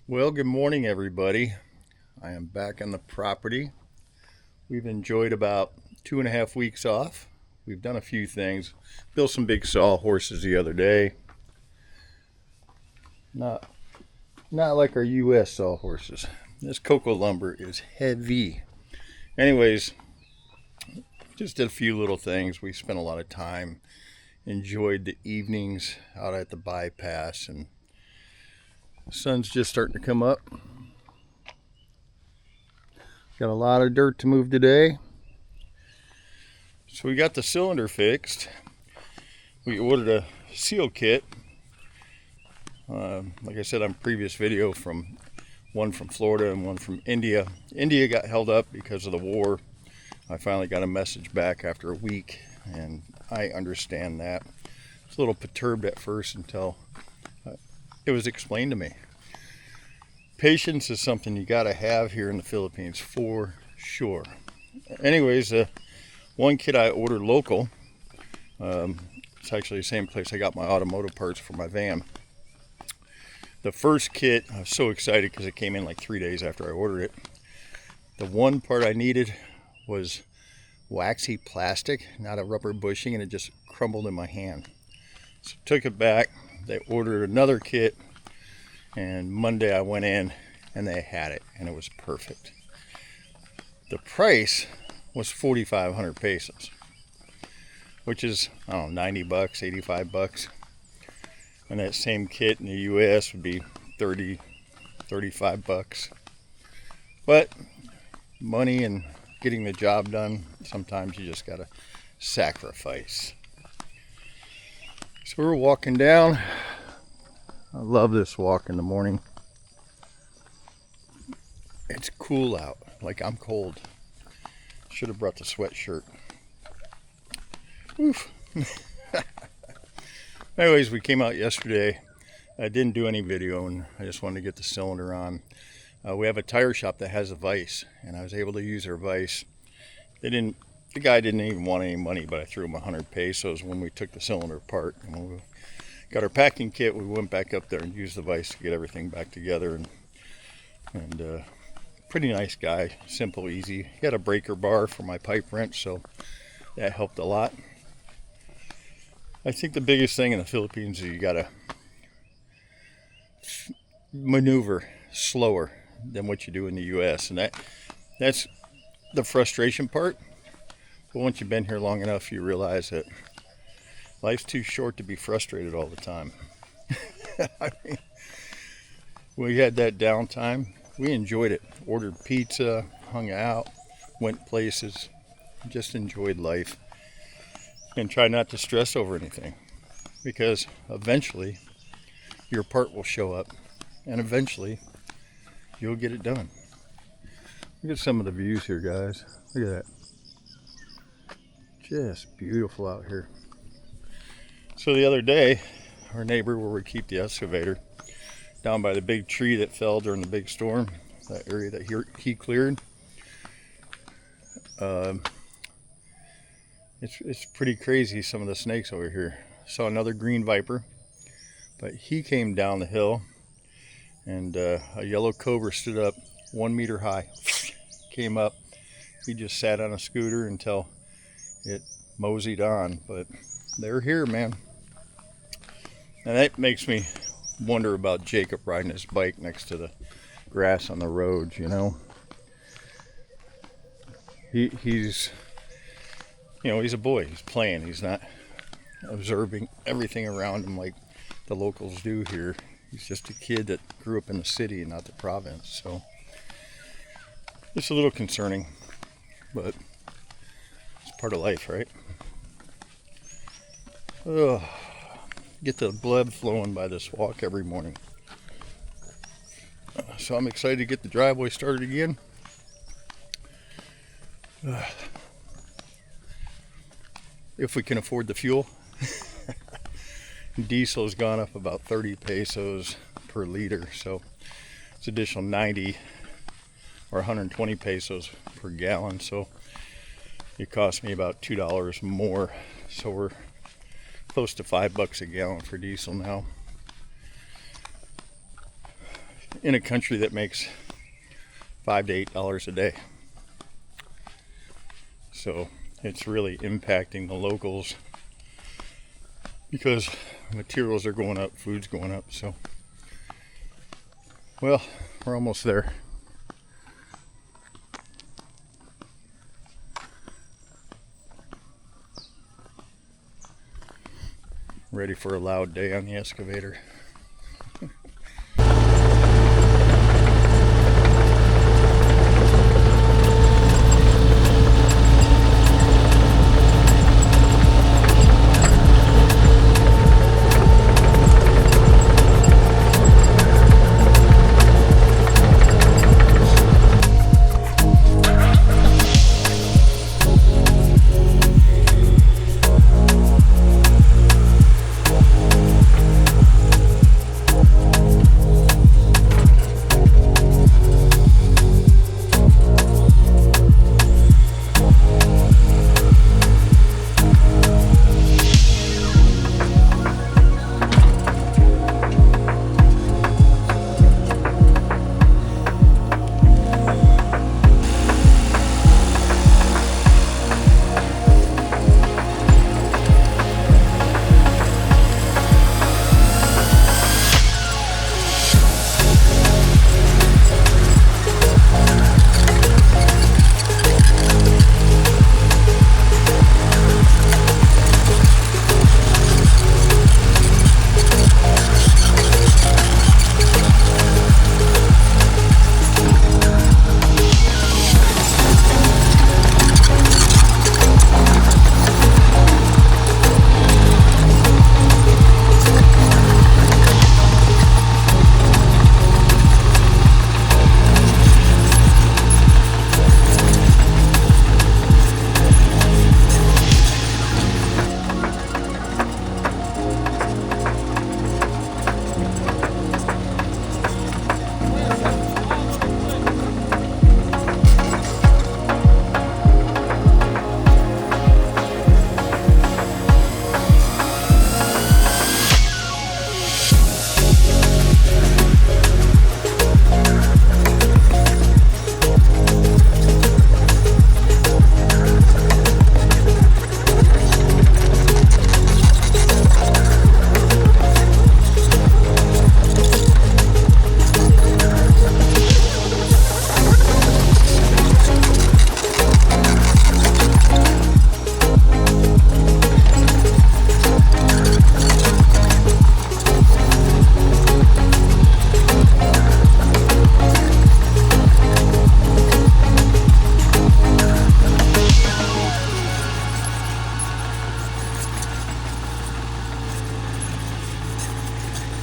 Well, good morning, everybody. I am back on the property. We've enjoyed about 2.5 weeks off. We've done a few things. Built some big sawhorses the other day. Not like our U.S. sawhorses. This cocoa lumber is heavy. Anyways, just did a few little things. We spent a lot of time. Enjoyed the evenings out at the bypass, and the sun's just starting to come up. Got a lot of dirt to move today. So we got the cylinder fixed. We ordered a seal kit. Like I said on previous video, one from Florida and one from India. India got held up because of the war. I finally got a message back after a week, and I understand that. I was a little perturbed at first until it was explained to me. Patience is something you got to have here in the Philippines for sure. Anyways, one kit I ordered local. It's actually the same place I got my automotive parts for my van. The first kit, I was so excited because it came in like 3 days after I ordered it. The one part I needed was waxy plastic, not a rubber bushing, and it just crumbled in my hand. So took it back. They ordered another kit, and Monday I went in and they had it, and it was perfect. The price was 4,500 pesos, which is, I don't know, 90 bucks, 85 bucks. And that same kit in the US would be 30, 35 bucks. But money and getting the job done, sometimes you just gotta sacrifice. So we're walking down. I love this walk in the morning. It's cool out, like I'm cold. Should have brought the sweatshirt. Oof. Anyways, we came out yesterday. I didn't do any video, and I just wanted to get the cylinder on. We have a tire shop that has a vise, and I was able to use their vise. The guy didn't even want any money, but I threw him 100 pesos when we took the cylinder apart. And when we got our packing kit, we went back up there and used the vise to get everything back together. And pretty nice guy, simple, easy. He had a breaker bar for my pipe wrench, so that helped a lot. I think the biggest thing in the Philippines is you gotta maneuver slower than what you do in the US, and that's the frustration part. But once you've been here long enough, you realize that life's too short to be frustrated all the time. I mean, we had that downtime. We enjoyed it. Ordered pizza, hung out, went places, just enjoyed life. And try not to stress over anything, because eventually your part will show up, and eventually you'll get it done. Look at some of the views here, guys. Look at that. Just beautiful out here. So the other day, our neighbor where we keep the excavator, down by the big tree that fell during the big storm, that area that he cleared, it's pretty crazy, some of the snakes over here. Saw another green viper, but he came down the hill, and a yellow cobra stood up 1 meter high. Came up. He just sat on a scooter until it moseyed on. But they're here, man. And that makes me wonder about Jacob riding his bike next to the grass on the roads, you know. He's a boy. He's playing. He's not observing everything around him like the locals do here. He's just a kid that grew up in the city and not the province. So it's a little concerning, but it's part of life, right? Ugh. Get the blood flowing by this walk every morning. So I'm excited to get the driveway started again. If we can afford the fuel. Diesel's gone up about 30 pesos per liter, so it's additional 90 or 120 pesos per gallon, so it cost me about $2 more. So we're close to $5 a gallon for diesel now. in a country that makes $5 to $8 a day. So it's really impacting the locals because materials are going up, food's going up. So, well, we're almost there. Ready for a loud day on the excavator.